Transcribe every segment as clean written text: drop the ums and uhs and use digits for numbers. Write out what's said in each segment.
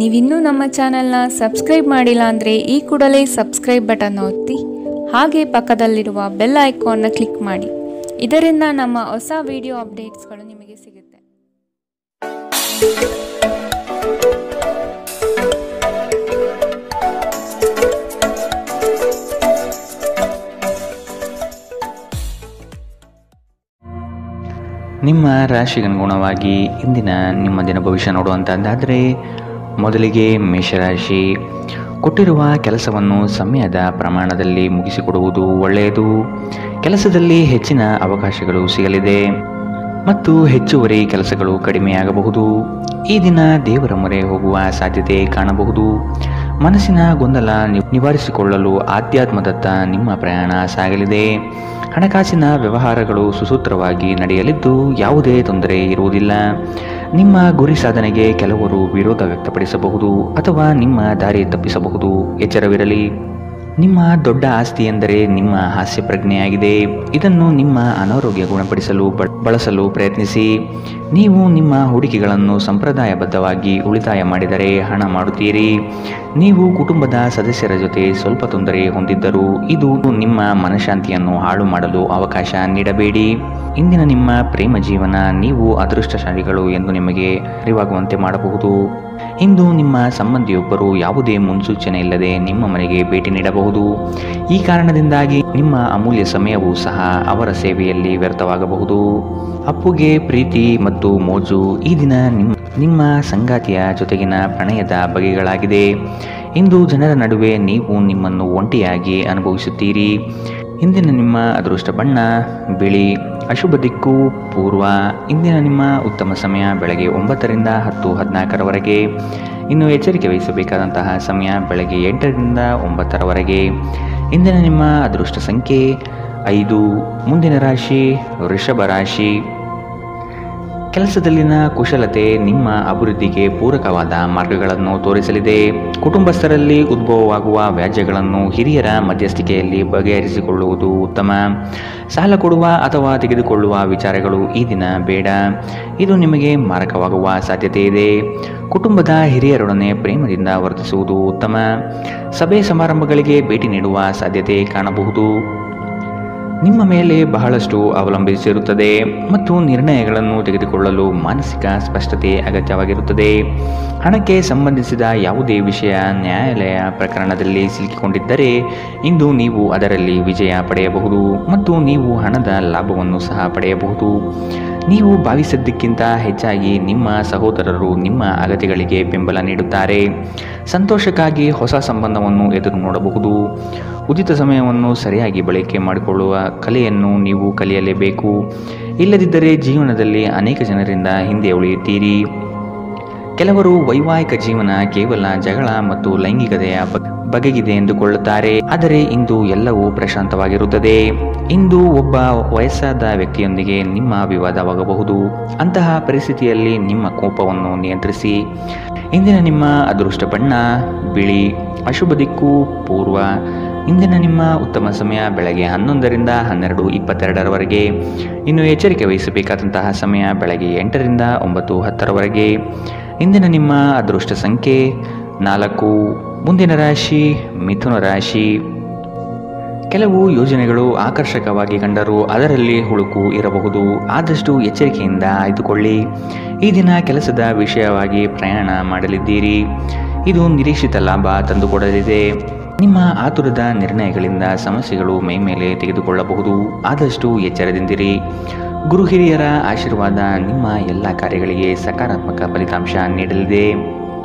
ನೀವಿನ್ನೂ ನಮ್ಮ ಚಾನೆಲ್ನ ಸಬ್ಸ್ಕ್ರೈಬ್ ಮಾಡಿಲ್ಲ ಅಂದರೆ ಈ ಕೂಡಲೇ ಸಬ್ಸ್ಕ್ರೈಬ್ ಬಟನ್ ಒತ್ತಿ ಹಾಗೆ ಪಕ್ಕದಲ್ಲಿರುವ ಬೆಲ್ ಐಕಾನ್ನ ಕ್ಲಿಕ್ ಮಾಡಿ. ಇದರಿಂದ ನಮ್ಮ ಹೊಸ ವಿಡಿಯೋ ಅಪ್ಡೇಟ್ಸ್ಗಳು ನಿಮಗೆ ಸಿಗುತ್ತೆ. ನಿಮ್ಮ ರಾಶಿಗನುಗುಣವಾಗಿ ಇಂದಿನ ನಿಮ್ಮ ದಿನ ಭವಿಷ್ಯ ನೋಡುವಂಥದ್ದಾದರೆ ಮೊದಲಿಗೆ ಮೇಷರಾಶಿ. ಕೊಟ್ಟಿರುವ ಕೆಲಸವನ್ನು ಸಮಯದ ಪ್ರಮಾಣದಲ್ಲಿ ಮುಗಿಸಿಕೊಡುವುದು ಒಳ್ಳೆಯದು. ಕೆಲಸದಲ್ಲಿ ಹೆಚ್ಚಿನ ಅವಕಾಶಗಳು ಸಿಗಲಿದೆ ಮತ್ತು ಹೆಚ್ಚುವರಿ ಕೆಲಸಗಳು ಕಡಿಮೆಯಾಗಬಹುದು. ಈ ದಿನ ದೇವರ ಮೊರೆ ಹೋಗುವ ಸಾಧ್ಯತೆ ಕಾಣಬಹುದು. ಮನಸ್ಸಿನ ಗೊಂದಲ ನಿವಾರಿಸಿಕೊಳ್ಳಲು ಆಧ್ಯಾತ್ಮದತ್ತ ನಿಮ್ಮ ಪ್ರಯಾಣ ಸಾಗಲಿದೆ. ಹಣಕಾಸಿನ ವ್ಯವಹಾರಗಳು ಸುಸೂತ್ರವಾಗಿ ನಡೆಯಲಿದ್ದು ಯಾವುದೇ ತೊಂದರೆ ಇರುವುದಿಲ್ಲ. ನಿಮ್ಮ ಗುರಿ ಸಾಧನೆಗೆ ಕೆಲವರು ವಿರೋಧ ವ್ಯಕ್ತಪಡಿಸಬಹುದು ಅಥವಾ ನಿಮ್ಮ ದಾರಿ ತಪ್ಪಿಸಬಹುದು. ಎಚ್ಚರವಿರಲಿ. ನಿಮ್ಮ ದೊಡ್ಡ ಆಸ್ತಿ ಎಂದರೆ ನಿಮ್ಮ ಹಾಸ್ಯ ಪ್ರಜ್ಞೆಯಾಗಿದೆ. ಇದನ್ನು ನಿಮ್ಮ ಅನಾರೋಗ್ಯ ಗುಣಪಡಿಸಲು ಬಳಸಲು ಪ್ರಯತ್ನಿಸಿ. ನೀವು ನಿಮ್ಮ ಹೂಡಿಕೆಗಳನ್ನು ಸಂಪ್ರದಾಯಬದ್ಧವಾಗಿ ಉಳಿತಾಯ ಮಾಡಿದರೆ ಹಣ ಮಾಡುತ್ತೀರಿ. ನೀವು ಕುಟುಂಬದ ಸದಸ್ಯರ ಜೊತೆ ಸ್ವಲ್ಪ ತೊಂದರೆ ಹೊಂದಿದ್ದರೂ ಇದು ನಿಮ್ಮ ಮನಃಶಾಂತಿಯನ್ನು ಹಾಳು ಮಾಡಲು ಅವಕಾಶ ನೀಡಬೇಡಿ. ಇಂದಿನ ನಿಮ್ಮ ಪ್ರೇಮ ಜೀವನ ನೀವು ಅದೃಷ್ಟಶಾಲಿಗಳು ಎಂದು ನಿಮಗೆ ಅರಿವಾಗುವಂತೆ ಮಾಡಬಹುದು. ಇಂದು ನಿಮ್ಮ ಸಂಬಂಧಿಯೊಬ್ಬರು ಯಾವುದೇ ಮುನ್ಸೂಚನೆ ಇಲ್ಲದೆ ನಿಮ್ಮ ಮನೆಗೆ ಭೇಟಿ ನೀಡಬಹುದು. ಈ ಕಾರಣದಿಂದಾಗಿ ನಿಮ್ಮ ಅಮೂಲ್ಯ ಸಮಯವೂ ಸಹ ಅವರ ಸೇವೆಯಲ್ಲಿ ವ್ಯರ್ಥವಾಗಬಹುದು. ಅಪ್ಪುಗೆ ಪ್ರೀತಿ ಮತ್ತು ಮೋಜು. ಈ ದಿನ ನಿಮ್ಮ ಸಂಗಾತಿಯ ಜೊತೆಗಿನ ಪ್ರಣಯದ ಬಗೆಗಳಾಗಿದೆ. ಇಂದು ಜನರ ನಡುವೆ ನೀವು ನಿಮ್ಮನ್ನು ಒಂಟಿಯಾಗಿ ಅನುಭವಿಸುತ್ತೀರಿ. ಇಂದಿನ ನಿಮ್ಮ ಅದೃಷ್ಟ ಬಣ್ಣ ಬಿಳಿ. ಅಶುಭ ದಿಕ್ಕು ಪೂರ್ವ. ಇಂದಿನ ನಿಮ್ಮ ಉತ್ತಮ ಸಮಯ ಬೆಳಗ್ಗೆ 9ರಿಂದ 10:14ರವರೆಗೆ. ಇನ್ನು ಎಚ್ಚರಿಕೆ ವಹಿಸಬೇಕಾದಂತಹ ಸಮಯ ಬೆಳಗ್ಗೆ 8ರಿಂದ 9ರವರೆಗೆ. ಇಂದಿನ ನಿಮ್ಮ ಅದೃಷ್ಟ ಸಂಖ್ಯೆ 5. ಮುಂದಿನ ರಾಶಿ ವೃಷಭ ರಾಶಿ. ಕೆಲಸದಲ್ಲಿನ ಕುಶಲತೆ ನಿಮ್ಮ ಅಭಿವೃದ್ಧಿಗೆ ಪೂರಕವಾದ ಮಾರ್ಗಗಳನ್ನು ತೋರಿಸಲಿದೆ. ಕುಟುಂಬಸ್ಥರಲ್ಲಿ ಉದ್ಭವವಾಗುವ ವ್ಯಾಜ್ಯಗಳನ್ನು ಹಿರಿಯರ ಮಧ್ಯಸ್ಥಿಕೆಯಲ್ಲಿ ಬಗೆಹರಿಸಿಕೊಳ್ಳುವುದು ಉತ್ತಮ. ಸಾಲ ಕೊಡುವ ಅಥವಾ ತೆಗೆದುಕೊಳ್ಳುವ ವಿಚಾರಗಳು ಈ ದಿನ ಬೇಡ. ಇದು ನಿಮಗೆ ಮಾರಕವಾಗುವ ಸಾಧ್ಯತೆ ಇದೆ. ಕುಟುಂಬದ ಹಿರಿಯರೊಡನೆ ಪ್ರೇಮದಿಂದ ವರ್ತಿಸುವುದು ಉತ್ತಮ. ಸಭೆ ಸಮಾರಂಭಗಳಿಗೆ ಭೇಟಿ ನೀಡುವ ಸಾಧ್ಯತೆ ಕಾಣಬಹುದು. ನಿಮ್ಮ ಮೇಲೆ ಬಹಳಷ್ಟು ಅವಲಂಬಿಸಿರುತ್ತದೆ ಮತ್ತು ನಿರ್ಣಯಗಳನ್ನು ತೆಗೆದುಕೊಳ್ಳಲು ಮಾನಸಿಕ ಸ್ಪಷ್ಟತೆ ಅಗತ್ಯವಾಗಿರುತ್ತದೆ. ಹಣಕ್ಕೆ ಸಂಬಂಧಿಸಿದ ಯಾವುದೇ ವಿಷಯ ನ್ಯಾಯಾಲಯ ಪ್ರಕರಣದಲ್ಲಿ ಸಿಲುಕಿಕೊಂಡಿದ್ದರೆ ಇಂದು ನೀವು ಅದರಲ್ಲಿ ವಿಜಯ ಪಡೆಯಬಹುದು ಮತ್ತು ನೀವು ಹಣದ ಲಾಭವನ್ನು ಸಹ ಪಡೆಯಬಹುದು. ನೀವು ಭಾವಿಸಿದ್ದಕ್ಕಿಂತ ಹೆಚ್ಚಾಗಿ ನಿಮ್ಮ ಸಹೋದರರು ನಿಮ್ಮ ಅಗತ್ಯಗಳಿಗೆ ಬೆಂಬಲ ನೀಡುತ್ತಾರೆ. ಸಂತೋಷಕ್ಕಾಗಿ ಹೊಸ ಸಂಬಂಧವನ್ನು ಎದುರು ನೋಡಬಹುದು. ಉಚಿತ ಸಮಯವನ್ನು ಸರಿಯಾಗಿ ಬಳಕೆ ಮಾಡಿಕೊಳ್ಳುವ ಕಲೆಯನ್ನು ನೀವು ಕಲಿಯಲೇಬೇಕು. ಇಲ್ಲದಿದ್ದರೆ ಜೀವನದಲ್ಲಿ ಅನೇಕ ಜನರಿಂದ ಹಿಂದೆ ಉಳಿಯುತ್ತೀರಿ. ಕೆಲವರು ವೈವಾಹಿಕ ಜೀವನ ಕೇವಲ ಜಗಳ ಮತ್ತು ಲೈಂಗಿಕತೆಯ ಬಗೆಗಿದೆ ಎಂದುಕೊಳ್ಳುತ್ತಾರೆ. ಆದರೆ ಇಂದು ಎಲ್ಲವೂ ಪ್ರಶಾಂತವಾಗಿರುತ್ತದೆ. ಇಂದು ಒಬ್ಬ ವಯಸ್ಸಾದ ವ್ಯಕ್ತಿಯೊಂದಿಗೆ ನಿಮ್ಮ ವಿವಾದವಾಗಬಹುದು. ಅಂತಹ ಪರಿಸ್ಥಿತಿಯಲ್ಲಿ ನಿಮ್ಮ ಕೋಪವನ್ನು ನಿಯಂತ್ರಿಸಿ. ಇಂದಿನ ನಿಮ್ಮ ಅದೃಷ್ಟ ಬಣ್ಣ ಬಿಳಿ. ಅಶುಭ ದಿಕ್ಕು ಪೂರ್ವ. ಇಂದಿನ ನಿಮ್ಮ ಉತ್ತಮ ಸಮಯ ಬೆಳಗ್ಗೆ 11ರಿಂದ 12:22ರವರೆಗೆ. ಇನ್ನು ಎಚ್ಚರಿಕೆ ವಹಿಸಬೇಕಾದಂತಹ ಸಮಯ ಬೆಳಗ್ಗೆ 8ರಿಂದ 9:10ರವರೆಗೆ. ಇಂದಿನ ನಿಮ್ಮ ಅದೃಷ್ಟ ಸಂಖ್ಯೆ 4. ಮುಂದಿನ ರಾಶಿ ಮಿಥುನ ರಾಶಿ. ಕೆಲವು ಯೋಜನೆಗಳು ಆಕರ್ಷಕವಾಗಿ ಕಂಡರೂ ಅದರಲ್ಲಿ ಹುಳುಕು ಇರಬಹುದು. ಆದಷ್ಟು ಎಚ್ಚರಿಕೆಯಿಂದ ಆಯ್ದುಕೊಳ್ಳಿ. ಈ ದಿನ ಕೆಲಸದ ವಿಷಯವಾಗಿ ಪ್ರಯಾಣ ಮಾಡಲಿದ್ದೀರಿ. ಇದು ನಿರೀಕ್ಷಿತ ಲಾಭ ತಂದುಕೊಡಲಿದೆ. ನಿಮ್ಮ ಆತುರದ ನಿರ್ಣಯಗಳಿಂದ ಸಮಸ್ಯೆಗಳು ಮೈಮೇಲೆ ತೆಗೆದುಕೊಳ್ಳಬಹುದು. ಆದಷ್ಟು ಎಚ್ಚರದಿಂದಿರಿ. ಗುರು ಹಿರಿಯರ ಆಶೀರ್ವಾದ ನಿಮ್ಮ ಎಲ್ಲ ಕಾರ್ಯಗಳಿಗೆ ಸಕಾರಾತ್ಮಕ ಫಲಿತಾಂಶ ನೀಡಲಿದೆ.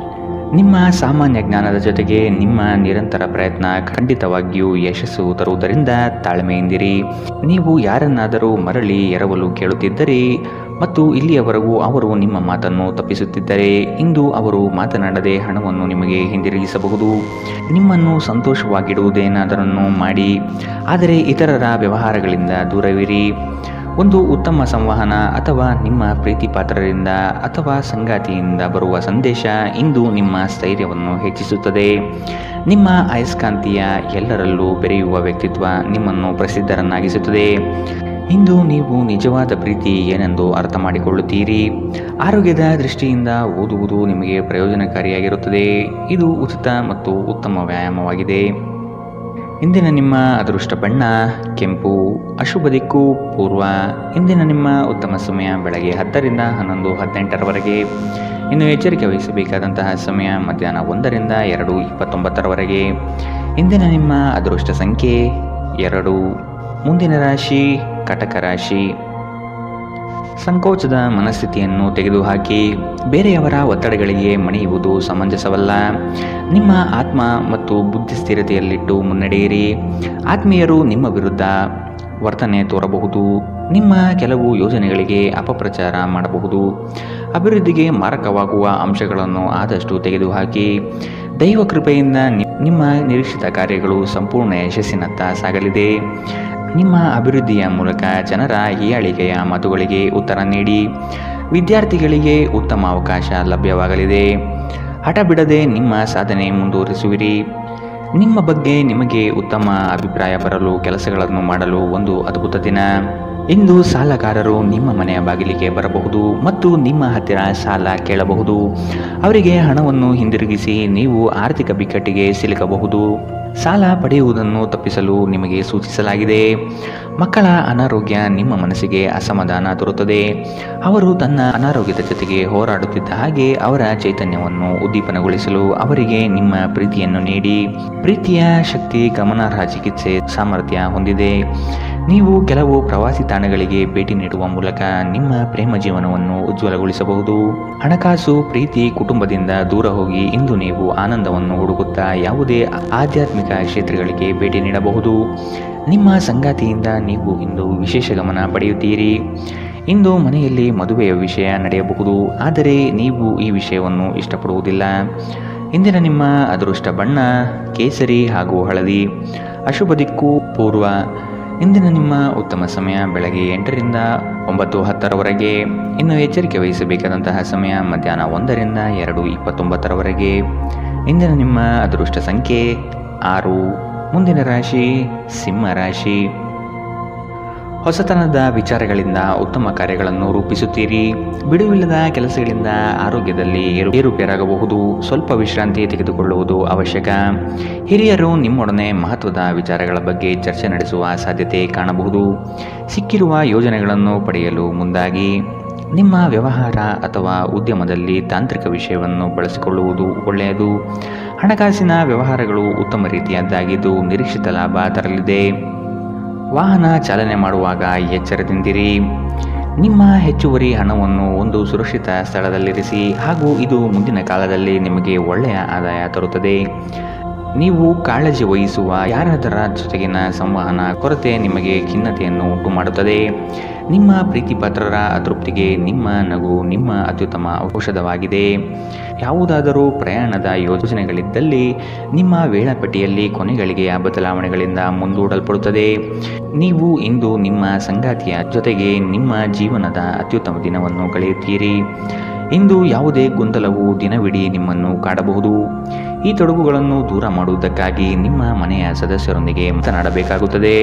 ನಿಮ್ಮ ಸಾಮಾನ್ಯ ಜ್ಞಾನದ ಜೊತೆಗೆ ನಿಮ್ಮ ನಿರಂತರ ಪ್ರಯತ್ನ ಖಂಡಿತವಾಗಿಯೂ ಯಶಸ್ಸು ತರುವುದರಿಂದ ತಾಳ್ಮೆಯಿಂದಿರಿ. ನೀವು ಯಾರನ್ನಾದರೂ ಮರಳಿ ಎರವಲು ಕೇಳುತ್ತಿದ್ದರೆ ಮತ್ತು ಇಲ್ಲಿಯವರೆಗೂ ಅವರು ನಿಮ್ಮ ಮಾತನ್ನು ತಪ್ಪಿಸುತ್ತಿದ್ದರೆ ಇಂದು ಅವರು ಮಾತನಾಡದೆ ಹಣವನ್ನು ನಿಮಗೆ ಹಿಂದಿರುಗಿಸಬಹುದು. ನಿಮ್ಮನ್ನು ಸಂತೋಷವಾಗಿಡುವುದೇನಾದರನ್ನು ಮಾಡಿ, ಆದರೆ ಇತರರ ವ್ಯವಹಾರಗಳಿಂದ ದೂರವಿರಿ. ಒಂದು ಉತ್ತಮ ಸಂವಹನ ಅಥವಾ ನಿಮ್ಮ ಪ್ರೀತಿ ಪಾತ್ರರಿಂದ ಅಥವಾ ಸಂಗಾತಿಯಿಂದ ಬರುವ ಸಂದೇಶ ಇಂದು ನಿಮ್ಮ ಸ್ಥೈರ್ಯವನ್ನು ಹೆಚ್ಚಿಸುತ್ತದೆ. ನಿಮ್ಮ ಅಯಸ್ಕಾಂತೀಯ ಎಲ್ಲರಲ್ಲೂ ಬೆರೆಯುವ ವ್ಯಕ್ತಿತ್ವ ನಿಮ್ಮನ್ನು ಪ್ರಸಿದ್ಧರನ್ನಾಗಿಸುತ್ತದೆ. ಇಂದು ನೀವು ನಿಜವಾದ ಪ್ರೀತಿ ಏನೆಂದು ಅರ್ಥ ಮಾಡಿಕೊಳ್ಳುತ್ತೀರಿ. ಆರೋಗ್ಯದ ದೃಷ್ಟಿಯಿಂದ ಓದುವುದು ನಿಮಗೆ ಪ್ರಯೋಜನಕಾರಿಯಾಗಿರುತ್ತದೆ. ಇದು ಉಚಿತ ಮತ್ತು ಉತ್ತಮ ವ್ಯಾಯಾಮವಾಗಿದೆ. ಇಂದಿನ ನಿಮ್ಮ ಅದೃಷ್ಟ ಬಣ್ಣ ಕೆಂಪು. ಅಶುಭ ದಿಕ್ಕು ಪೂರ್ವ. ಇಂದಿನ ನಿಮ್ಮ ಉತ್ತಮ ಸಮಯ ಬೆಳಗ್ಗೆ 10 ರಿಂದ 11, 18ರವರೆಗೆ. ಇನ್ನು ಎಚ್ಚರಿಕೆ ವಹಿಸಬೇಕಾದಂತಹ ಸಮಯ ಮಧ್ಯಾಹ್ನ 1 ರಿಂದ 2:29ರವರೆಗೆ. ಇಂದಿನ ನಿಮ್ಮ ಅದೃಷ್ಟ ಸಂಖ್ಯೆ 2. ಮುಂದಿನ ರಾಶಿ ಕಟಕ ರಾಶಿ. ಸಂಕೋಚದ ಮನಸ್ಥಿತಿಯನ್ನು ತೆಗೆದುಹಾಕಿ ಬೇರೆಯವರ ಒತ್ತಡಗಳಿಗೆ ಮಣಿಯುವುದು ಸಮಂಜಸವಲ್ಲ. ನಿಮ್ಮ ಆತ್ಮ ಮತ್ತು ಬುದ್ಧಿ ಸ್ಥಿರತೆಯಲ್ಲಿಟ್ಟು ಮುನ್ನಡೆಯಿರಿ. ಆತ್ಮೀಯರು ನಿಮ್ಮ ವಿರುದ್ಧ ವರ್ತನೆ ತೋರಬಹುದು. ನಿಮ್ಮ ಕೆಲವು ಯೋಜನೆಗಳಿಗೆ ಅಪಪ್ರಚಾರ ಮಾಡಬಹುದು. ಅಭಿವೃದ್ಧಿಗೆ ಮಾರಕವಾಗುವ ಅಂಶಗಳನ್ನು ಆದಷ್ಟು ತೆಗೆದುಹಾಕಿ. ದೈವ ಕೃಪೆಯಿಂದ ನಿಮ್ಮ ನಿರೀಕ್ಷಿತ ಕಾರ್ಯಗಳು ಸಂಪೂರ್ಣ ಯಶಸ್ಸಿನತ್ತ ಸಾಗಲಿದೆ. ನಿಮ್ಮ ಅಭಿವೃದ್ಧಿಯ ಮೂಲಕ ಜನರ ಹೀಯಾಳಿಕೆಯ ಮಾತುಗಳಿಗೆ ಉತ್ತರ ನೀಡಿ. ವಿದ್ಯಾರ್ಥಿಗಳಿಗೆ ಉತ್ತಮ ಅವಕಾಶ ಲಭ್ಯವಾಗಲಿದೆ. ಹಠ ಬಿಡದೆ ನಿಮ್ಮ ಸಾಧನೆ ಮುಂದುವರಿಸುವಿರಿ. ನಿಮ್ಮ ಬಗ್ಗೆ ನಿಮಗೆ ಉತ್ತಮ ಅಭಿಪ್ರಾಯ ಬರಲು ಕೆಲಸಗಳನ್ನು ಮಾಡಲು ಒಂದು ಅದ್ಭುತ ದಿನ. ಇಂದು ಸಾಲಗಾರರು ನಿಮ್ಮ ಮನೆಯ ಬಾಗಿಲಿಗೆ ಬರಬಹುದು ಮತ್ತು ನಿಮ್ಮ ಹತ್ತಿರ ಸಾಲ ಕೇಳಬಹುದು. ಅವರಿಗೆ ಹಣವನ್ನು ಹಿಂದಿರುಗಿಸಿ ನೀವು ಆರ್ಥಿಕ ಬಿಕ್ಕಟ್ಟಿಗೆ ಸಿಲುಕಬಹುದು. ಸಾಲ ಪಡೆಯುವುದನ್ನು ತಪ್ಪಿಸಲು ನಿಮಗೆ ಸೂಚಿಸಲಾಗಿದೆ. ಮಕ್ಕಳ ಅನಾರೋಗ್ಯ ನಿಮ್ಮ ಮನಸ್ಸಿಗೆ ಅಸಮಾಧಾನ ತರುತ್ತದೆ. ಅವರು ತನ್ನ ಅನಾರೋಗ್ಯದ ಜೊತೆಗೆ ಹೋರಾಡುತ್ತಿದ್ದ ಹಾಗೆ ಅವರ ಚೈತನ್ಯವನ್ನು ಉದ್ದೀಪನಗೊಳಿಸಲು ಅವರಿಗೆ ನಿಮ್ಮ ಪ್ರೀತಿಯನ್ನು ನೀಡಿ. ಪ್ರೀತಿಯ ಶಕ್ತಿ ಗಮನಾರ್ಹ ಚಿಕಿತ್ಸೆ ಸಾಮರ್ಥ್ಯ ಹೊಂದಿದೆ. ನೀವು ಕೆಲವು ಪ್ರವಾಸಿ ತಾಣಗಳಿಗೆ ಭೇಟಿ ನೀಡುವ ಮೂಲಕ ನಿಮ್ಮ ಪ್ರೇಮ ಜೀವನವನ್ನು ಉಜ್ವಲಗೊಳಿಸಬಹುದು. ಹಣಕಾಸು, ಪ್ರೀತಿ, ಕುಟುಂಬದಿಂದ ದೂರ ಹೋಗಿ ಇಂದು ನೀವು ಆನಂದವನ್ನು ಹುಡುಕುತ್ತಾ ಯಾವುದೇ ಆಧ್ಯಾತ್ಮಿಕ ಕ್ಷೇತ್ರಗಳಿಗೆ ಭೇಟಿ ನೀಡಬಹುದು. ನಿಮ್ಮ ಸಂಗಾತಿಯಿಂದ ನೀವು ಇಂದು ವಿಶೇಷ ಗಮನ ಪಡೆಯುತ್ತೀರಿ. ಇಂದು ಮನೆಯಲ್ಲಿ ಮದುವೆಯ ವಿಷಯ ನಡೆಯಬಹುದು, ಆದರೆ ನೀವು ಈ ವಿಷಯವನ್ನು ಇಷ್ಟಪಡುವುದಿಲ್ಲ. ಇಂದಿನ ನಿಮ್ಮ ಅದೃಷ್ಟ ಬಣ್ಣ ಕೇಸರಿ ಹಾಗೂ ಹಳದಿ. ಅಶುಭ ದಿಕ್ಕು ಪೂರ್ವ. ಇಂದಿನ ನಿಮ್ಮ ಉತ್ತಮ ಸಮಯ ಬೆಳಗ್ಗೆ 8 ರಿಂದ 9:10ರವರೆಗೆ. ಇನ್ನು ಎಚ್ಚರಿಕೆ ವಹಿಸಬೇಕಾದಂತಹ ಸಮಯ ಮಧ್ಯಾಹ್ನ 1 ರಿಂದ 2:29ರವರೆಗೆ. ಇಂದಿನ ನಿಮ್ಮ ಅದೃಷ್ಟ ಸಂಖ್ಯೆ 6. ಮುಂದಿನ ರಾಶಿ ಸಿಂಹ ರಾಶಿ. ಹೊಸತನದ ವಿಚಾರಗಳಿಂದ ಉತ್ತಮ ಕಾರ್ಯಗಳನ್ನು ರೂಪಿಸುತ್ತೀರಿ. ಬಿಡುವಿಲ್ಲದ ಕೆಲಸಗಳಿಂದ ಆರೋಗ್ಯದಲ್ಲಿ ಏರುಪೇರಾಗಬಹುದು. ಸ್ವಲ್ಪ ವಿಶ್ರಾಂತಿ ತೆಗೆದುಕೊಳ್ಳುವುದು ಅವಶ್ಯಕ. ಹಿರಿಯರು ನಿಮ್ಮೊಡನೆ ಮಹತ್ವದ ವಿಚಾರಗಳ ಬಗ್ಗೆ ಚರ್ಚೆ ನಡೆಸುವ ಸಾಧ್ಯತೆ ಕಾಣಬಹುದು. ಸಿಕ್ಕಿರುವ ಯೋಜನೆಗಳನ್ನು ಪಡೆಯಲು ಮುಂದಾಗಿ. ನಿಮ್ಮ ವ್ಯವಹಾರ ಅಥವಾ ಉದ್ಯಮದಲ್ಲಿ ತಾಂತ್ರಿಕ ವಿಷಯವನ್ನು ಬಳಸಿಕೊಳ್ಳುವುದು ಒಳ್ಳೆಯದು. ಹಣಕಾಸಿನ ವ್ಯವಹಾರಗಳು ಉತ್ತಮ ರೀತಿಯದ್ದಾಗಿದ್ದು ನಿರೀಕ್ಷಿತ ಲಾಭ ತರಲಿದೆ. ವಾಹನ ಚಾಲನೆ ಮಾಡುವಾಗ ಎಚ್ಚರದಿಂದಿರಿ. ನಿಮ್ಮ ಹೆಚ್ಚುವರಿ ಹಣವನ್ನು ಒಂದು ಸುರಕ್ಷಿತ ಸ್ಥಳದಲ್ಲಿರಿಸಿ ಹಾಗೂ ಇದು ಮುಂದಿನ ಕಾಲದಲ್ಲಿ ನಿಮಗೆ ಒಳ್ಳೆಯ ಆದಾಯ ತರುತ್ತದೆ. ನೀವು ಕಾಳಜಿ ವಹಿಸುವ ಯಾರಾದರ ಜೊತೆಗಿನ ಸಂವಹನ ಕೊರತೆ ನಿಮಗೆ ಖಿನ್ನತೆಯನ್ನು ಉಂಟು ಮಾಡುತ್ತದೆ. ನಿಮ್ಮ ಪ್ರೀತಿಪಾತ್ರರ ಅತೃಪ್ತಿಗೆ ನಿಮ್ಮ ನಗು ನಿಮ್ಮ ಅತ್ಯುತ್ತಮ ಔಷಧವಾಗಿದೆ. ಯಾವುದಾದರೂ ಪ್ರಯಾಣದ ಯೋಜನೆಗಳಿದ್ದಲ್ಲಿ ನಿಮ್ಮ ವೇಳಾಪಟ್ಟಿಯಲ್ಲಿ ಕೊನೆಗಳಿಗೆಯ ಬದಲಾವಣೆಗಳಿಂದ ಮುಂದೂಡಲ್ಪಡುತ್ತದೆ. ನೀವು ಇಂದು ನಿಮ್ಮ ಸಂಗಾತಿಯ ಜೊತೆಗೆ ನಿಮ್ಮ ಜೀವನದ ಅತ್ಯುತ್ತಮ ದಿನವನ್ನು ಕಳೆಯುತ್ತೀರಿ. ಇಂದು ಯಾವುದೇ ಗೊಂದಲವು ದಿನವಿಡೀ ನಿಮ್ಮನ್ನು ಕಾಡಬಹುದು. ಈ ತೊಡಗುಗಳನ್ನು ದೂರ ಮಾಡುವುದಕ್ಕಾಗಿ ನಿಮ್ಮ ಮನೆಯ ಸದಸ್ಯರೊಂದಿಗೆ ಮಾತನಾಡಬೇಕಾಗುತ್ತದೆ.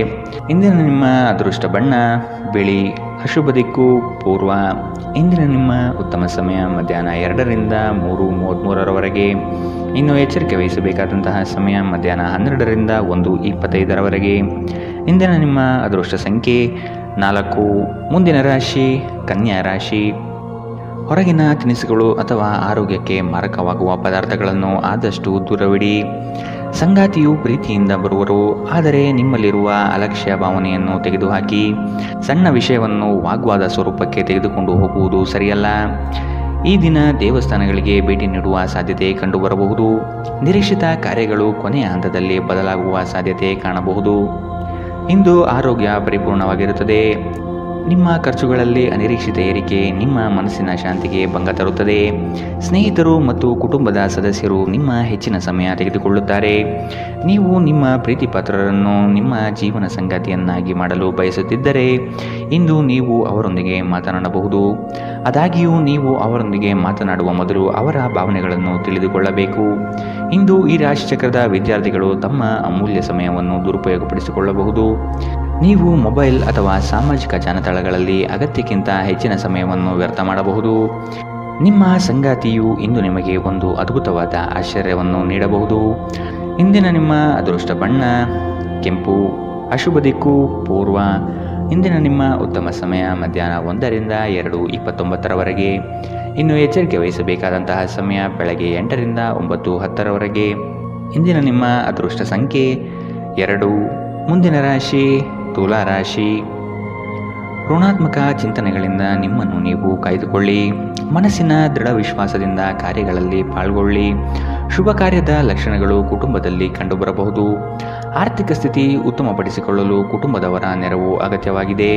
ಇಂದಿನ ನಿಮ್ಮ ಅದೃಷ್ಟ ಬಣ್ಣ ಬಿಳಿ. ಅಶುಭ ದಿಕ್ಕು ಪೂರ್ವ. ಇಂದಿನ ನಿಮ್ಮ ಉತ್ತಮ ಸಮಯ ಮಧ್ಯಾಹ್ನ 2 ರಿಂದ 3:33ರವರೆಗೆ. ಇನ್ನು ಎಚ್ಚರಿಕೆ ವಹಿಸಬೇಕಾದಂತಹ ಸಮಯ ಮಧ್ಯಾಹ್ನ 12 ರಿಂದ 1:25ರವರೆಗೆ. ಇಂದಿನ ನಿಮ್ಮ ಅದೃಷ್ಟ ಸಂಖ್ಯೆ 4. ಮುಂದಿನ ರಾಶಿ ಕನ್ಯಾ ರಾಶಿ. ಹೊರಗಿನ ತಿನಿಸುಗಳು ಅಥವಾ ಆರೋಗ್ಯಕ್ಕೆ ಮಾರಕವಾಗುವ ಪದಾರ್ಥಗಳನ್ನು ಆದಷ್ಟು ದೂರವಿಡಿ. ಸಂಗಾತಿಯು ಪ್ರೀತಿಯಿಂದ ಬರುವರು, ಆದರೆ ನಿಮ್ಮಲ್ಲಿರುವ ಅಲಕ್ಷ್ಯ ಭಾವನೆಯನ್ನು ತೆಗೆದುಹಾಕಿ. ಸಣ್ಣ ವಿಷಯವನ್ನು ವಾಗ್ವಾದ ಸ್ವರೂಪಕ್ಕೆ ತೆಗೆದುಕೊಂಡು ಹೋಗುವುದು ಸರಿಯಲ್ಲ. ಈ ದಿನ ದೇವಸ್ಥಾನಗಳಿಗೆ ಭೇಟಿ ನೀಡುವ ಸಾಧ್ಯತೆ ಕಂಡುಬರಬಹುದು. ನಿರೀಕ್ಷಿತ ಕಾರ್ಯಗಳು ಕೊನೆಯ ಹಂತದಲ್ಲಿ ಬದಲಾಗುವ ಸಾಧ್ಯತೆ ಕಾಣಬಹುದು. ಇಂದು ಆರೋಗ್ಯ ಪರಿಪೂರ್ಣವಾಗಿರುತ್ತದೆ. ನಿಮ್ಮ ಖರ್ಚುಗಳಲ್ಲಿ ಅನಿರೀಕ್ಷಿತ ಏರಿಕೆ ನಿಮ್ಮ ಮನಸ್ಸಿನ ಶಾಂತಿಗೆ ಭಂಗ ತರುತ್ತದೆ. ಸ್ನೇಹಿತರು ಮತ್ತು ಕುಟುಂಬದ ಸದಸ್ಯರು ನಿಮ್ಮ ಹೆಚ್ಚಿನ ಸಮಯ ತೆಗೆದುಕೊಳ್ಳುತ್ತಾರೆ. ನೀವು ನಿಮ್ಮ ಪ್ರೀತಿಪಾತ್ರರನ್ನು ನಿಮ್ಮ ಜೀವನ ಸಂಗಾತಿಯನ್ನಾಗಿ ಮಾಡಲು ಬಯಸುತ್ತಿದ್ದರೆ ಇಂದು ನೀವು ಅವರೊಂದಿಗೆ ಮಾತನಾಡಬಹುದು. ಆದಾಗ್ಯೂ ನೀವು ಅವರೊಂದಿಗೆ ಮಾತನಾಡುವ ಮೊದಲು ಅವರ ಭಾವನೆಗಳನ್ನು ತಿಳಿದುಕೊಳ್ಳಬೇಕು. ಇಂದು ಈ ರಾಶಿಚಕ್ರದ ವಿದ್ಯಾರ್ಥಿಗಳು ತಮ್ಮ ಅಮೂಲ್ಯ ಸಮಯವನ್ನು ದುರುಪಯೋಗಪಡಿಸಿಕೊಳ್ಳಬಹುದು. ನೀವು ಮೊಬೈಲ್ ಅಥವಾ ಸಾಮಾಜಿಕ ಜಾಲತಾಣಗಳಲ್ಲಿ ಅಗತ್ಯಕ್ಕಿಂತ ಹೆಚ್ಚಿನ ಸಮಯವನ್ನು ವ್ಯರ್ಥ ಮಾಡಬಹುದು. ನಿಮ್ಮ ಸಂಗಾತಿಯು ಇಂದು ನಿಮಗೆ ಒಂದು ಅದ್ಭುತವಾದ ಆಶ್ಚರ್ಯವನ್ನು ನೀಡಬಹುದು. ಇಂದಿನ ನಿಮ್ಮ ಅದೃಷ್ಟ ಬಣ್ಣ ಕೆಂಪು, ಅಶುಭ ದಿಕ್ಕು ಪೂರ್ವ. ಇಂದಿನ ನಿಮ್ಮ ಉತ್ತಮ ಸಮಯ ಮಧ್ಯಾಹ್ನ 1ರಿಂದ 2:29 ಇನ್ನು ಎಚ್ಚರಿಕೆ ವಹಿಸಬೇಕಾದಂತಹ ಸಮಯ ಬೆಳಗ್ಗೆ 8ರಿಂದ 9:10 ಇಂದಿನ ನಿಮ್ಮ ಅದೃಷ್ಟ ಸಂಖ್ಯೆ 2. ಮುಂದಿನ ರಾಶಿ ತುಲಾ ರಾಶಿ. ಋಣಾತ್ಮಕ ಚಿಂತನೆಗಳಿಂದ ನಿಮ್ಮನ್ನು ನೀವು ಕಾಯ್ದುಕೊಳ್ಳಿ. ಮನಸ್ಸಿನ ದೃಢ ವಿಶ್ವಾಸದಿಂದ ಕಾರ್ಯಗಳಲ್ಲಿ ಪಾಲ್ಗೊಳ್ಳಿ. ಶುಭ ಕಾರ್ಯದ ಲಕ್ಷಣಗಳು ಕುಟುಂಬದಲ್ಲಿ ಕಂಡುಬರಬಹುದು. ಆರ್ಥಿಕ ಸ್ಥಿತಿ ಉತ್ತಮಪಡಿಸಿಕೊಳ್ಳಲು ಕುಟುಂಬದವರ ನೆರವು ಅಗತ್ಯವಾಗಿದೆ.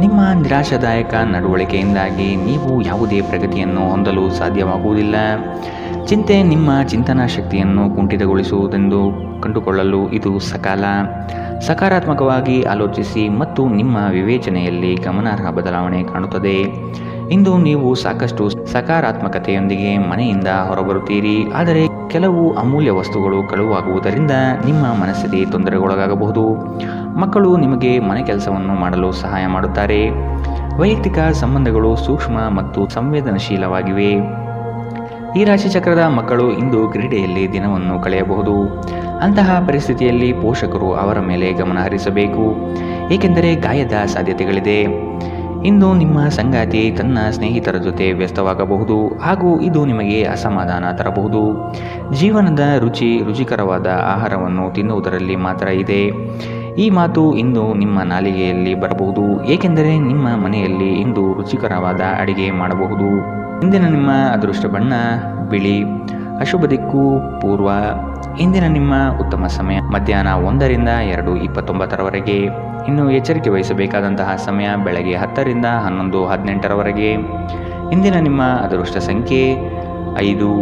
ನಿಮ್ಮ ನಿರಾಶಾದಾಯಕ ನಡವಳಿಕೆಯಿಂದಾಗಿ ನೀವು ಯಾವುದೇ ಪ್ರಗತಿಯನ್ನು ಹೊಂದಲು ಸಾಧ್ಯವಾಗುವುದಿಲ್ಲ. ಚಿಂತೆ ನಿಮ್ಮ ಚಿಂತನಾ ಶಕ್ತಿಯನ್ನು ಕುಂಠಿತಗೊಳಿಸುವುದೆಂದು ಕಂಡುಕೊಳ್ಳಲು ಇದು ಸಕಾಲ. ಸಕಾರಾತ್ಮಕವಾಗಿ ಆಲೋಚಿಸಿ ಮತ್ತು ನಿಮ್ಮ ವಿವೇಚನೆಯಲ್ಲಿ ಗಮನಾರ್ಹ ಬದಲಾವಣೆ ಕಾಣುತ್ತದೆ. ಇಂದು ನೀವು ಸಾಕಷ್ಟು ಸಕಾರಾತ್ಮಕತೆಯೊಂದಿಗೆ ಮನೆಯಿಂದ ಹೊರಬರುತ್ತೀರಿ. ಆದರೆ ಕೆಲವು ಅಮೂಲ್ಯ ವಸ್ತುಗಳು ಕಳುವಾಗುವುದರಿಂದ ನಿಮ್ಮ ಮನಸ್ಥಿತಿ ತೊಂದರೆಗೊಳಗಾಗಬಹುದು. ಮಕ್ಕಳು ನಿಮಗೆ ಮನೆ ಕೆಲಸವನ್ನು ಮಾಡಲು ಸಹಾಯ ಮಾಡುತ್ತಾರೆ. ವೈಯಕ್ತಿಕ ಸಂಬಂಧಗಳು ಸೂಕ್ಷ್ಮ ಮತ್ತು ಸಂವೇದನಶೀಲವಾಗಿವೆ. ಈ ರಾಶಿಚಕ್ರದ ಮಕ್ಕಳು ಇಂದು ಕ್ರೀಡೆಯಲ್ಲಿ ದಿನವನ್ನು ಕಳೆಯಬಹುದು. ಅಂತಹ ಪರಿಸ್ಥಿತಿಯಲ್ಲಿ ಪೋಷಕರು ಅವರ ಮೇಲೆ ಗಮನ ಹರಿಸಬೇಕು, ಏಕೆಂದರೆ ಗಾಯದ ಸಾಧ್ಯತೆಗಳಿದೆ. ಇಂದು ನಿಮ್ಮ ಸಂಗಾತಿ ತನ್ನ ಸ್ನೇಹಿತರ ಜೊತೆ ವ್ಯಸ್ತವಾಗಬಹುದು ಹಾಗೂ ಇದು ನಿಮಗೆ ಅಸಮಾಧಾನ ತರಬಹುದು. ಜೀವನದ ರುಚಿಕರವಾದ ಆಹಾರವನ್ನು ತಿನ್ನುವುದರಲ್ಲಿ ಮಾತ್ರ ಇದೆ. ಈ ಮಾತು ಇಂದು ನಿಮ್ಮ ನಾಲಿಗೆಯಲ್ಲಿ ಬರಬಹುದು, ಏಕೆಂದರೆ ನಿಮ್ಮ ಮನೆಯಲ್ಲಿ ಇಂದು ರುಚಿಕರವಾದ ಅಡಿಗೆ ಮಾಡಬಹುದು. ಇಂದಿನ ನಿಮ್ಮ ಅದೃಷ್ಟ ಬಣ್ಣ ಬಿಳಿ, ಅಶುಭ ದಿಕ್ಕು ಪೂರ್ವ. ಇಂದಿನ ನಿಮ್ಮ ಉತ್ತಮ ಸಮಯ ಮಧ್ಯಾಹ್ನ 1ರಿಂದ 2:29 ಇನ್ನು ಎಚ್ಚರಿಕೆ ವಹಿಸಬೇಕಾದಂತಹ ಸಮಯ ಬೆಳಗ್ಗೆ 10ರಿಂದ 11:18 ಇಂದಿನ ನಿಮ್ಮ ಅದೃಷ್ಟ ಸಂಖ್ಯೆ 5.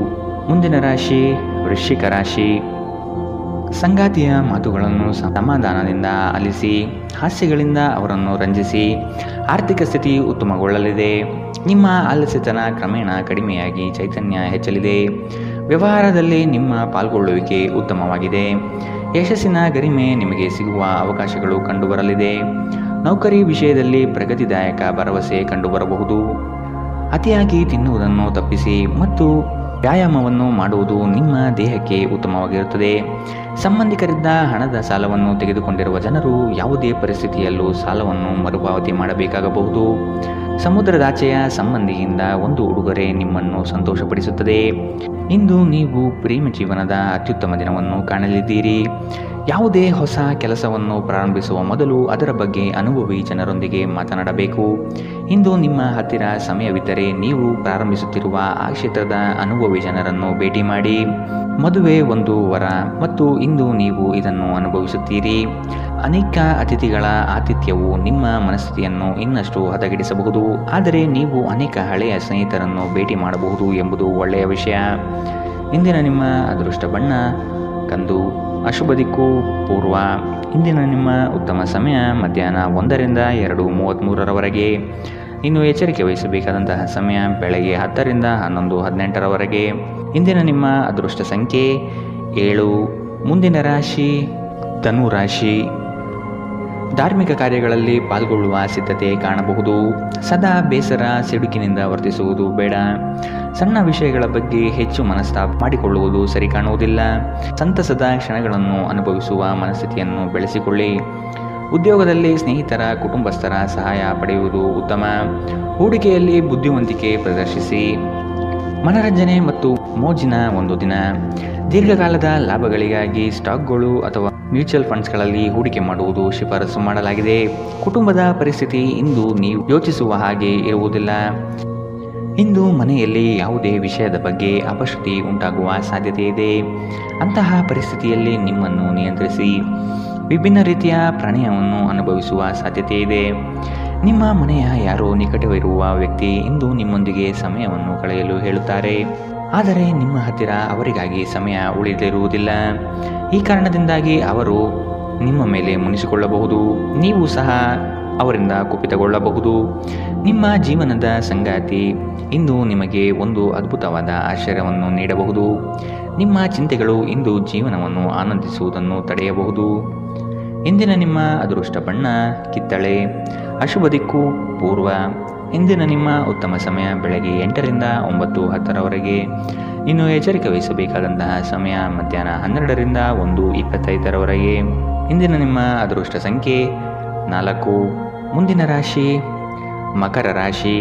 ಮುಂದಿನ ರಾಶಿ ವೃಶ್ಚಿಕ ರಾಶಿ. ಸಂಗಾತಿಯ ಮಾತುಗಳನ್ನು ಸಮಾಧಾನದಿಂದ ಆಲಿಸಿ. ಹಾಸ್ಯಗಳಿಂದ ಅವರನ್ನು ರಂಜಿಸಿ. ಆರ್ಥಿಕ ಸ್ಥಿತಿ ಉತ್ತಮಗೊಳ್ಳಲಿದೆ. ನಿಮ್ಮ ಆಲಸ್ಯತನ ಕ್ರಮೇಣ ಕಡಿಮೆಯಾಗಿ ಚೈತನ್ಯ ಹೆಚ್ಚಲಿದೆ. ವ್ಯವಹಾರದಲ್ಲಿ ನಿಮ್ಮ ಪಾಲ್ಗೊಳ್ಳುವಿಕೆ ಉತ್ತಮವಾಗಿದೆ. ಯಶಸ್ಸಿನ ಗರಿಮೆ ನಿಮಗೆ ಸಿಗುವ ಅವಕಾಶಗಳು ಕಂಡುಬರಲಿದೆ. ನೌಕರಿ ವಿಷಯದಲ್ಲಿ ಪ್ರಗತಿದಾಯಕ ಭರವಸೆ ಕಂಡುಬರಬಹುದು. ಅತಿಯಾಗಿ ತಿನ್ನುವುದನ್ನು ತಪ್ಪಿಸಿ ಮತ್ತು ವ್ಯಾಯಾಮವನ್ನು ಮಾಡುವುದು ನಿಮ್ಮ ದೇಹಕ್ಕೆ ಉತ್ತಮವಾಗಿರುತ್ತದೆ. ಸಂಬಂಧಿಕರಿಂದ ಹಣದ ಸಾಲವನ್ನು ತೆಗೆದುಕೊಂಡಿರುವ ಜನರು ಯಾವುದೇ ಪರಿಸ್ಥಿತಿಯಲ್ಲೂ ಸಾಲವನ್ನು ಮರುಪಾವತಿ ಮಾಡಬೇಕಾಗಬಹುದು. ಸಮುದ್ರದಾಚೆಯ ಸಂಬಂಧಿಯಿಂದ ಒಂದು ಉಡುಗೊರೆ ನಿಮ್ಮನ್ನು ಸಂತೋಷಪಡಿಸುತ್ತದೆ. ಇಂದು ನೀವು ಪ್ರೇಮ ಜೀವನದ ಅತ್ಯುತ್ತಮ ದಿನವನ್ನು ಕಾಣಲಿದ್ದೀರಿ. ಯಾವುದೇ ಹೊಸ ಕೆಲಸವನ್ನು ಪ್ರಾರಂಭಿಸುವ ಮೊದಲು ಅದರ ಬಗ್ಗೆ ಅನುಭವಿ ಜನರೊಂದಿಗೆ ಮಾತನಾಡಬೇಕು. ಇಂದು ನಿಮ್ಮ ಹತ್ತಿರ ಸಮಯವಿದ್ದರೆ ನೀವು ಪ್ರಾರಂಭಿಸುತ್ತಿರುವ ಆ ಕ್ಷೇತ್ರದ ಅನುಭವಿ ಜನರನ್ನು ಭೇಟಿ ಮಾಡಿ. ಮದುವೆ ಒಂದು ವರ ಮತ್ತು ಇಂದು ನೀವು ಇದನ್ನು ಅನುಭವಿಸುತ್ತೀರಿ. ಅನೇಕ ಅತಿಥಿಗಳ ಆತಿಥ್ಯವು ನಿಮ್ಮ ಮನಸ್ಥಿತಿಯನ್ನು ಇನ್ನಷ್ಟು ಹದಗೆಡಿಸಬಹುದು. ಆದರೆ ನೀವು ಅನೇಕ ಹಳೆಯ ಸ್ನೇಹಿತರನ್ನು ಭೇಟಿ ಮಾಡಬಹುದು ಎಂಬುದು ಒಳ್ಳೆಯ ವಿಷಯ. ಇಂದಿನ ನಿಮ್ಮ ಅದೃಷ್ಟ ಬಣ್ಣ ಕಂದು, ಅಶುಭ ದಿಕ್ಕು ಪೂರ್ವ. ಇಂದಿನ ನಿಮ್ಮ ಉತ್ತಮ ಸಮಯ ಮಧ್ಯಾಹ್ನ 1ರಿಂದ 2:33 ಇನ್ನು ಎಚ್ಚರಿಕೆ ವಹಿಸಬೇಕಾದಂತಹ ಸಮಯ ಬೆಳಗ್ಗೆ 10ರಿಂದ 11:18 ಇಂದಿನ ನಿಮ್ಮ ಅದೃಷ್ಟ ಸಂಖ್ಯೆ 7. ಮುಂದಿನ ರಾಶಿ ಧನು ರಾಶಿ. ಧಾರ್ಮಿಕ ಕಾರ್ಯಗಳಲ್ಲಿ ಪಾಲ್ಗೊಳ್ಳುವ ಸಿದ್ಧತೆ ಕಾಣಬಹುದು. ಸದಾ ಬೇಸರ ಸಿಡುಕಿನಿಂದ ವರ್ತಿಸುವುದು ಬೇಡ. ಸಣ್ಣ ವಿಷಯಗಳ ಬಗ್ಗೆ ಹೆಚ್ಚು ಮನಸ್ತಾಪ ಮಾಡಿಕೊಳ್ಳುವುದು ಸರಿ ಕಾಣುವುದಿಲ್ಲ. ಸಂತಸದ ಕ್ಷಣಗಳನ್ನು ಅನುಭವಿಸುವ ಮನಸ್ಥಿತಿಯನ್ನು ಬೆಳೆಸಿಕೊಳ್ಳಿ. ಉದ್ಯೋಗದಲ್ಲಿ ಸ್ನೇಹಿತರ ಕುಟುಂಬಸ್ಥರ ಸಹಾಯ ಪಡೆಯುವುದು ಉತ್ತಮ. ಹೂಡಿಕೆಯಲ್ಲಿ ಬುದ್ಧಿವಂತಿಕೆ ಪ್ರದರ್ಶಿಸಿ. ಮನರಂಜನೆ ಮತ್ತು ಮೋಜಿನ ಒಂದು ದಿನ. ದೀರ್ಘಕಾಲದ ಲಾಭಗಳಿಗಾಗಿ ಸ್ಟಾಕ್ಗಳು ಅಥವಾ ಮ್ಯೂಚುವಲ್ ಫಂಡ್ಸ್ಗಳಲ್ಲಿ ಹೂಡಿಕೆ ಮಾಡುವುದು ಶಿಫಾರಸು ಮಾಡಲಾಗಿದೆ. ಕುಟುಂಬದ ಪರಿಸ್ಥಿತಿ ಇಂದು ನೀವು ಯೋಚಿಸುವ ಹಾಗೆ ಇರುವುದಿಲ್ಲ. ಇಂದು ಮನೆಯಲ್ಲಿ ಯಾವುದೇ ವಿಷಯದ ಬಗ್ಗೆ ಅಪಶ್ರುತಿ ಉಂಟಾಗುವ ಸಾಧ್ಯತೆ ಇದೆ. ಅಂತಹ ಪರಿಸ್ಥಿತಿಯಲ್ಲಿ ನಿಮ್ಮನ್ನು ನಿಯಂತ್ರಿಸಿ. ವಿಭಿನ್ನ ರೀತಿಯ ಪ್ರಣಯವನ್ನು ಅನುಭವಿಸುವ ಸಾಧ್ಯತೆ ಇದೆ. ನಿಮ್ಮ ಮನೆಯ ಯಾರೋ ನಿಕಟವಿರುವ ವ್ಯಕ್ತಿ ಇಂದು ನಿಮ್ಮೊಂದಿಗೆ ಸಮಯವನ್ನು ಕಳೆಯಲು ಹೇಳುತ್ತಾರೆ. ಆದರೆ ನಿಮ್ಮ ಹತ್ತಿರ ಅವರಿಗಾಗಿ ಸಮಯ ಉಳಿದಿರುವುದಿಲ್ಲ. ಈ ಕಾರಣದಿಂದಾಗಿ ಅವರು ನಿಮ್ಮ ಮೇಲೆ ಮುನಿಸಿಕೊಳ್ಳಬಹುದು. ನೀವು ಸಹ ಅವರಿಂದ ಕುಪಿತಗೊಳ್ಳಬಹುದು. ನಿಮ್ಮ ಜೀವನದ ಸಂಗಾತಿ ಇಂದು ನಿಮಗೆ ಒಂದು ಅದ್ಭುತವಾದ ಆಶ್ಚರ್ಯವನ್ನು ನೀಡಬಹುದು. ನಿಮ್ಮ ಚಿಂತೆಗಳು ಇಂದು ಜೀವನವನ್ನು ಆನಂದಿಸುವುದನ್ನು ತಡೆಯಬಹುದು. ಇಂದಿನ ನಿಮ್ಮ ಅದೃಷ್ಟ ಬಣ್ಣ ಕಿತ್ತಳೆ. ಅಶುಭ ದಿಕ್ಕು ಪೂರ್ವ. ಇಂದಿನ ನಿಮ್ಮ ಉತ್ತಮ ಸಮಯ ಬೆಳಗ್ಗೆ 8ರಿಂದ 9:10ರವರೆಗೆ. ಇನ್ನು ಎಚ್ಚರಿಕೆ ವಹಿಸಬೇಕಾದಂತಹ ಸಮಯ ಮಧ್ಯಾಹ್ನ 12ರಿಂದ 1:25ರವರೆಗೆ. ಇಂದಿನ ನಿಮ್ಮ ಅದೃಷ್ಟ ಸಂಖ್ಯೆ 4. ಮುಂದಿನ ರಾಶಿ ಮಕರ ರಾಶಿ.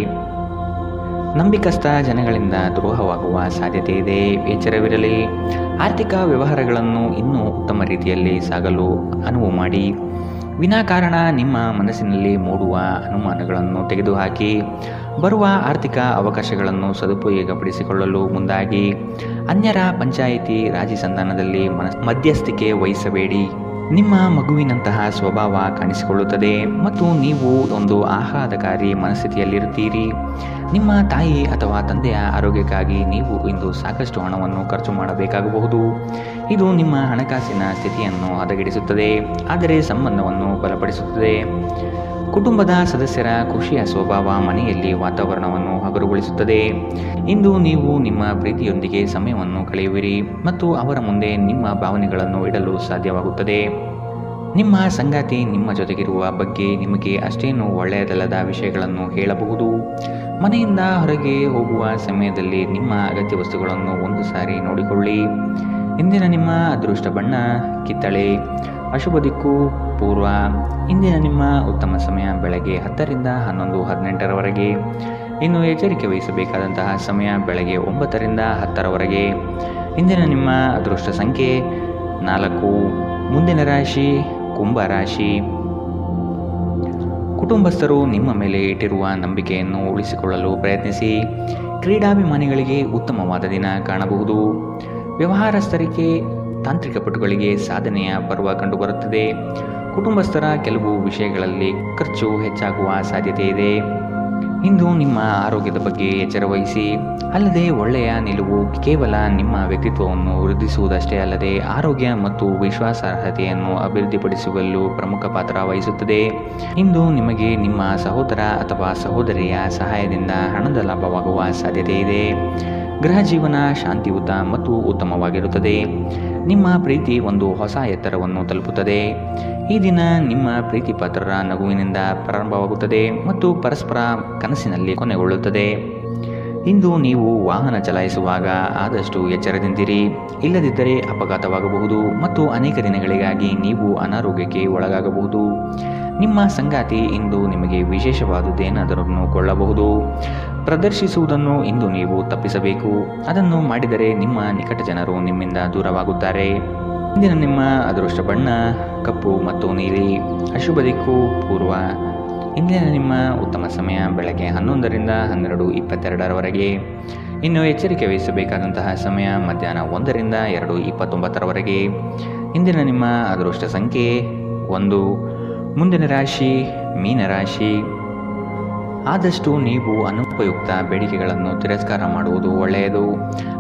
ನಂಬಿಕಸ್ಥ ಜನಗಳಿಂದ ದ್ರೋಹವಾಗುವ ಸಾಧ್ಯತೆ ಇದೆ, ಎಚ್ಚರವಿರಲಿ. ಆರ್ಥಿಕ ವ್ಯವಹಾರಗಳನ್ನು ಇನ್ನೂ ಉತ್ತಮ ರೀತಿಯಲ್ಲಿ ಸಾಗಲು ಅನುವು ಮಾಡಿ. ವಿನಾಕಾರಣ ನಿಮ್ಮ ಮನಸ್ಸಿನಲ್ಲಿ ಮೂಡುವ ಅನುಮಾನಗಳನ್ನು ತೆಗೆದುಹಾಕಿ ಬರುವ ಆರ್ಥಿಕ ಅವಕಾಶಗಳನ್ನು ಸದುಪಯೋಗಪಡಿಸಿಕೊಳ್ಳಲು ಮುಂದಾಗಿ. ಅನ್ಯರ ಪಂಚಾಯಿತಿ ರಾಜಿ ಸಂಧಾನದಲ್ಲಿ ಮಧ್ಯಸ್ಥಿಕೆ ವಹಿಸಬೇಡಿ. ನಿಮ್ಮ ಮಗುವಿನಂತಹ ಸ್ವಭಾವ ಕಾಣಿಸಿಕೊಳ್ಳುತ್ತದೆ ಮತ್ತು ನೀವು ಒಂದು ಆಹ್ಲಾದಕಾರಿ ಮನಸ್ಥಿತಿಯಲ್ಲಿರುತ್ತೀರಿ. ನಿಮ್ಮ ತಾಯಿ ಅಥವಾ ತಂದೆಯ ಆರೋಗ್ಯಕ್ಕಾಗಿ ನೀವು ಇಂದು ಸಾಕಷ್ಟು ಹಣವನ್ನು ಖರ್ಚು ಮಾಡಬೇಕಾಗಬಹುದು. ಇದು ನಿಮ್ಮ ಹಣಕಾಸಿನ ಸ್ಥಿತಿಯನ್ನು ಹದಗೆಡಿಸುತ್ತದೆ, ಆದರೆ ಸಂಬಂಧವನ್ನು ಬಲಪಡಿಸುತ್ತದೆ. ಕುಟುಂಬದ ಸದಸ್ಯರ ಖುಷಿಯ ಸ್ವಭಾವ ಮನೆಯಲ್ಲಿ ವಾತಾವರಣವನ್ನು ಹಗುರಗೊಳಿಸುತ್ತದೆ. ಇಂದು ನೀವು ನಿಮ್ಮ ಪ್ರೀತಿಯೊಂದಿಗೆ ಸಮಯವನ್ನು ಕಳೆಯುವಿರಿ ಮತ್ತು ಅವರ ಮುಂದೆ ನಿಮ್ಮ ಭಾವನೆಗಳನ್ನು ಇಡಲು ಸಾಧ್ಯವಾಗುತ್ತದೆ. ನಿಮ್ಮ ಸಂಗಾತಿ ನಿಮ್ಮ ಜೊತೆಗಿರುವ ಬಗ್ಗೆ ನಿಮಗೆ ಅಷ್ಟೇನೂ ಒಳ್ಳೆಯದಲ್ಲದ ವಿಷಯಗಳನ್ನು ಹೇಳಬಹುದು. ಮನೆಯಿಂದ ಹೊರಗೆ ಹೋಗುವ ಸಮಯದಲ್ಲಿ ನಿಮ್ಮ ಅಗತ್ಯ ವಸ್ತುಗಳನ್ನು ಒಂದು ಸಾರಿ ನೋಡಿಕೊಳ್ಳಿ. ಇಂದಿನ ನಿಮ್ಮ ಅದೃಷ್ಟ ಬಣ್ಣ ಕಿತ್ತಳೆ. ಅಶುಭ ದಿಕ್ಕು ಪೂರ್ವ. ಇಂದಿನ ನಿಮ್ಮ ಉತ್ತಮ ಸಮಯ ಬೆಳಗ್ಗೆ 10ರಿಂದ 11:18ರವರೆಗೆ. ಇನ್ನು ಎಚ್ಚರಿಕೆ ವಹಿಸಬೇಕಾದಂತಹ ಸಮಯ ಬೆಳಗ್ಗೆ 9ರಿಂದ 10ರವರೆಗೆ. ಇಂದಿನ ನಿಮ್ಮ ಅದೃಷ್ಟ ಸಂಖ್ಯೆ 4. ಮುಂದಿನ ರಾಶಿ ಕುಂಭ ರಾಶಿ. ಕುಟುಂಬಸ್ಥರು ನಿಮ್ಮ ಮೇಲೆ ಇಟ್ಟಿರುವ ನಂಬಿಕೆಯನ್ನು ಉಳಿಸಿಕೊಳ್ಳಲು ಪ್ರಯತ್ನಿಸಿ. ಕ್ರೀಡಾಭಿಮಾನಿಗಳಿಗೆ ಉತ್ತಮವಾದ ದಿನ ಕಾಣಬಹುದು. ವ್ಯವಹಾರಸ್ಥರಿಗೆ ತಾಂತ್ರಿಕ ಪಟುಗಳಿಗೆ ಸಾಧನೆಯ ಪರ್ವ ಕಂಡುಬರುತ್ತದೆ. ಕುಟುಂಬಸ್ಥರ ಕೆಲವು ವಿಷಯಗಳಲ್ಲಿ ಖರ್ಚು ಹೆಚ್ಚಾಗುವ ಸಾಧ್ಯತೆ ಇದೆ. ಇಂದು ನಿಮ್ಮ ಆರೋಗ್ಯದ ಬಗ್ಗೆ ಎಚ್ಚರ ವಹಿಸಿ. ಅಲ್ಲದೆ ಒಳ್ಳೆಯ ನಿಲುವು ಕೇವಲ ನಿಮ್ಮ ವ್ಯಕ್ತಿತ್ವವನ್ನು ವೃದ್ಧಿಸುವುದಷ್ಟೇ ಅಲ್ಲದೆ ಆರೋಗ್ಯ ಮತ್ತು ವಿಶ್ವಾಸಾರ್ಹತೆಯನ್ನು ಅಭಿವೃದ್ಧಿಪಡಿಸುವಲ್ಲೂ ಪ್ರಮುಖ ಪಾತ್ರ ವಹಿಸುತ್ತದೆ. ಇಂದು ನಿಮಗೆ ನಿಮ್ಮ ಸಹೋದರ ಅಥವಾ ಸಹೋದರಿಯ ಸಹಾಯದಿಂದ ಹಣದ ಲಾಭವಾಗುವ ಸಾಧ್ಯತೆ ಇದೆ. ಗೃಹ ಜೀವನ ಶಾಂತಿಯುತ ಮತ್ತು ಉತ್ತಮವಾಗಿರುತ್ತದೆ. ನಿಮ್ಮ ಪ್ರೀತಿ ಒಂದು ಹೊಸ ಎತ್ತರವನ್ನು ತಲುಪುತ್ತದೆ. ಈ ದಿನ ನಿಮ್ಮ ಪ್ರೀತಿ ಪಾತ್ರರ ನಗುವಿನಿಂದ ಪ್ರಾರಂಭವಾಗುತ್ತದೆ ಮತ್ತು ಪರಸ್ಪರ ಕನಸಿನಲ್ಲಿ ಕೊನೆಗೊಳ್ಳುತ್ತದೆ. ಇಂದು ನೀವು ವಾಹನ ಚಲಾಯಿಸುವಾಗ ಆದಷ್ಟು ಎಚ್ಚರದಿಂದಿರಿ, ಇಲ್ಲದಿದ್ದರೆ ಅಪಘಾತವಾಗಬಹುದು ಮತ್ತು ಅನೇಕ ದಿನಗಳಿಗಾಗಿ ನೀವು ಅನಾರೋಗ್ಯಕ್ಕೆ ಒಳಗಾಗಬಹುದು. ನಿಮ್ಮ ಸಂಗಾತಿ ಇಂದು ನಿಮಗೆ ವಿಶೇಷವಾದುದೇನಾದರೂ ಕೊಳ್ಳಬಹುದು. ಪ್ರದರ್ಶಿಸುವುದನ್ನು ಇಂದು ನೀವು ತಪ್ಪಿಸಬೇಕು. ಅದನ್ನು ಮಾಡಿದರೆ ನಿಮ್ಮ ನಿಕಟ ಜನರು ನಿಮ್ಮಿಂದ ದೂರವಾಗುತ್ತಾರೆ. ಇಂದಿನ ನಿಮ್ಮ ಅದೃಷ್ಟ ಬಣ್ಣ ಕಪ್ಪು ಮತ್ತು ನೀಲಿ. ಅಶುಭ ದಿಕ್ಕು ಪೂರ್ವ. ಇಂದಿನ ನಿಮ್ಮ ಉತ್ತಮ ಸಮಯ ಬೆಳಗ್ಗೆ 11ರಿಂದ 12:22ರವರೆಗೆ. ಇನ್ನು ಎಚ್ಚರಿಕೆ ವಹಿಸಬೇಕಾದಂತಹ ಸಮಯ ಮಧ್ಯಾಹ್ನ 1ರಿಂದ 2:29ರವರೆಗೆ. ಇಂದಿನ ನಿಮ್ಮ ಅದೃಷ್ಟ ಸಂಖ್ಯೆ 1. ಮುಂದಿನ ರಾಶಿ ಮೀನರಾಶಿ. ಆದಷ್ಟು ನೀವು ಅನುಪಯುಕ್ತ ಬೇಡಿಕೆಗಳನ್ನು ತಿರಸ್ಕಾರ ಮಾಡುವುದು ಒಳ್ಳೆಯದು.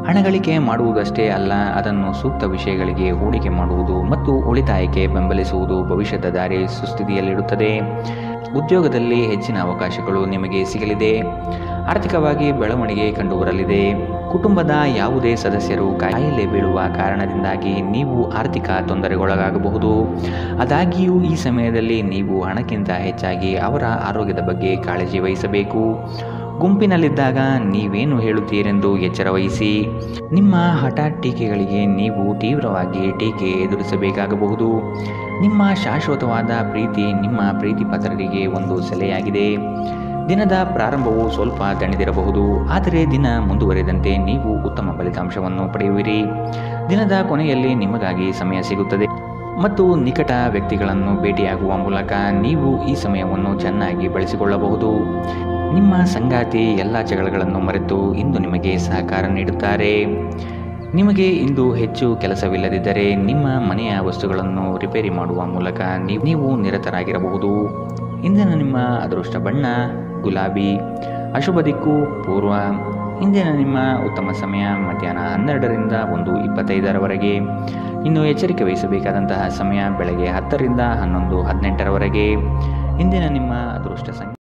ಹಣಗಳಿಕೆ ಮಾಡುವುದಷ್ಟೇ ಅಲ್ಲ, ಅದನ್ನು ಸೂಕ್ತ ವಿಷಯಗಳಿಗೆ ಹೂಡಿಕೆ ಮಾಡುವುದು ಮತ್ತು ಉಳಿತಾಯಕ್ಕೆ ಬೆಂಬಲಿಸುವುದು ಭವಿಷ್ಯದ ದಾರಿ ಸುಸ್ಥಿತಿಯಲ್ಲಿಡುತ್ತದೆ. ಉದ್ಯೋಗದಲ್ಲಿ ಹೆಚ್ಚಿನ ಅವಕಾಶಗಳು ನಿಮಗೆ ಸಿಗಲಿದೆ. ಆರ್ಥಿಕವಾಗಿ ಬೆಳವಣಿಗೆ ಕಂಡುಬರಲಿದೆ. ಕುಟುಂಬದ ಯಾವುದೇ ಸದಸ್ಯರು ಕಾಯಿಲೆ ಬೀಳುವ ಕಾರಣದಿಂದಾಗಿ ನೀವು ಆರ್ಥಿಕ ತೊಂದರೆಗೊಳಗಾಗಬಹುದು. ಆದಾಗ್ಯೂ ಈ ಸಮಯದಲ್ಲಿ ನೀವು ಹಣಕ್ಕಿಂತ ಹೆಚ್ಚಾಗಿ ಅವರ ಆರೋಗ್ಯದ ಬಗ್ಗೆ ಕಾಳಜಿ ವಹಿಸಬೇಕು. ಗುಂಪಿನಲ್ಲಿದ್ದಾಗ ನೀವೇನು ಹೇಳುತ್ತೀರೆಂದು ಎಚ್ಚರ ವಹಿಸಿ. ನಿಮ್ಮ ಹಠಾತ್ ಟೀಕೆಗಳಿಗೆ ನೀವು ತೀವ್ರವಾಗಿ ಟೀಕೆ ಎದುರಿಸಬೇಕಾಗಬಹುದು. ನಿಮ್ಮ ಶಾಶ್ವತವಾದ ಪ್ರೀತಿ ನಿಮ್ಮ ಪ್ರೀತಿ ಪಾತ್ರರಿಗೆ ಒಂದು ಸೆಲೆಯಾಗಿದೆ. ದಿನದ ಪ್ರಾರಂಭವು ಸ್ವಲ್ಪ ದಣಿದಿರಬಹುದು, ಆದರೆ ದಿನ ಮುಂದುವರೆದಂತೆ ನೀವು ಉತ್ತಮ ಫಲಿತಾಂಶವನ್ನು ಪಡೆಯುವಿರಿ. ದಿನದ ಕೊನೆಯಲ್ಲಿ ನಿಮಗಾಗಿ ಸಮಯ ಸಿಗುತ್ತದೆ ಮತ್ತು ನಿಕಟ ವ್ಯಕ್ತಿಗಳನ್ನು ಭೇಟಿಯಾಗುವ ಮೂಲಕ ನೀವು ಈ ಸಮಯವನ್ನು ಚೆನ್ನಾಗಿ ಬಳಸಿಕೊಳ್ಳಬಹುದು. ನಿಮ್ಮ ಸಂಗಾತಿ ಎಲ್ಲ ಜಗಳಗಳನ್ನು ಮರೆತು ಇಂದು ನಿಮಗೆ ಸಹಕಾರ ನೀಡುತ್ತಾರೆ. ನಿಮಗೆ ಇಂದು ಹೆಚ್ಚು ಕೆಲಸವಿಲ್ಲದಿದ್ದರೆ ನಿಮ್ಮ ಮನೆಯ ವಸ್ತುಗಳನ್ನು ರಿಪೇರಿ ಮಾಡುವ ಮೂಲಕ ನೀವು ನಿರತರಾಗಿರಬಹುದು. ಇಂದಿನ ನಿಮ್ಮ ಅದೃಷ್ಟ ಬಣ್ಣ ಗುಲಾಬಿ. ಅಶುಭ ದಿಕ್ಕು ಪೂರ್ವ. ಇಂದಿನ ನಿಮ್ಮ ಉತ್ತಮ ಸಮಯ ಮಧ್ಯಾಹ್ನ 12ರಿಂದ 1:25ರವರೆಗೆ. ಇನ್ನು ಎಚ್ಚರಿಕೆ ವಹಿಸಬೇಕಾದಂತಹ ಸಮಯ ಬೆಳಗ್ಗೆ 10ರಿಂದ 11:18ರವರೆಗೆ. ಇಂದಿನ ನಿಮ್ಮ ಅದೃಷ್ಟ ಸಂಖ್ಯೆ